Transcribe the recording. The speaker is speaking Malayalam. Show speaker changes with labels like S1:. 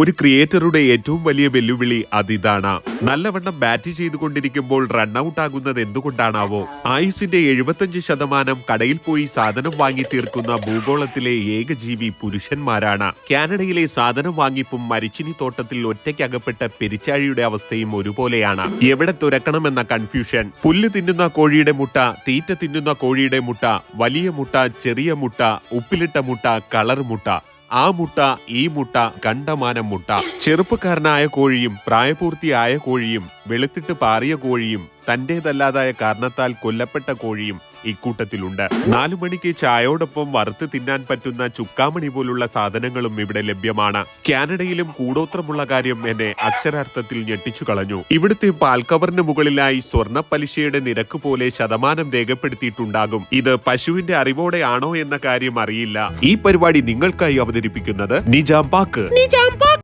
S1: ഒരു ക്രിയേറ്ററുടെ ഏറ്റവും വലിയ വെല്ലുവിളി അതിതാണ്. നല്ലവണ്ണം ബാറ്റ് ചെയ്തുകൊണ്ടിരിക്കുമ്പോൾ റൺഔട്ട് ആകുന്നത് എന്തുകൊണ്ടാണാവോ? ആയുസിന്റെ 75% കടയിൽ പോയി സാധനം വാങ്ങി തീർക്കുന്ന ഭൂഗോളത്തിലെ ഏക ജീവി പുരുഷന്മാരാണ്. കാനഡയിലെ സാധനം വാങ്ങിപ്പും മരിച്ചിനി തോട്ടത്തിൽ ഒറ്റയ്ക്കകപ്പെട്ട പെരിച്ചാഴിയുടെ അവസ്ഥയും ഒരുപോലെയാണ്. എവിടെ തുരക്കണമെന്ന കൺഫ്യൂഷൻ. പുല്ല് തിന്നുന്ന കോഴിയുടെ മുട്ട, തീറ്റ തിന്നുന്ന കോഴിയുടെ മുട്ട, വലിയ മുട്ട, ചെറിയ മുട്ട, ഉപ്പിലിട്ട മുട്ട, കളർ മുട്ട, ആ മുട്ട, ഈ മുട്ട, കണ്ടമാനം മുട്ട. ചെറുപ്പക്കാരനായ കോഴിയും പ്രായപൂർത്തിയായ കോഴിയും വെളുത്തിട്ട് പാറിയ കോഴിയും തന്റേതല്ലാതായ കാരണത്താൽ കൊല്ലപ്പെട്ട കോഴിയും ഇക്കൂട്ടത്തിലുണ്ട്. 4 മണിക്ക് ചായയോടൊപ്പം വറുത്ത് തിന്നാൻ പറ്റുന്ന ചുക്കാമണി പോലുള്ള സാധനങ്ങളും ഇവിടെ ലഭ്യമാണ്. കാനഡയിലും കൂടോത്രമുള്ള കാര്യം എന്നെ അക്ഷരാർത്ഥത്തിൽ ഞെട്ടിച്ചു കളഞ്ഞു. ഇവിടുത്തെ പാൽക്കവറിന് മുകളിലായി സ്വർണ്ണ പലിശയുടെ നിരക്ക് പോലെ ശതമാനം രേഖപ്പെടുത്തിയിട്ടുണ്ടാകും. ഇത് പശുവിന്റെ അറിവോടെ ആണോ എന്ന കാര്യം അറിയില്ല. ഈ പരിപാടി നിങ്ങൾക്കായി അവതരിപ്പിക്കുന്നത് നിജാം പാക്ക്.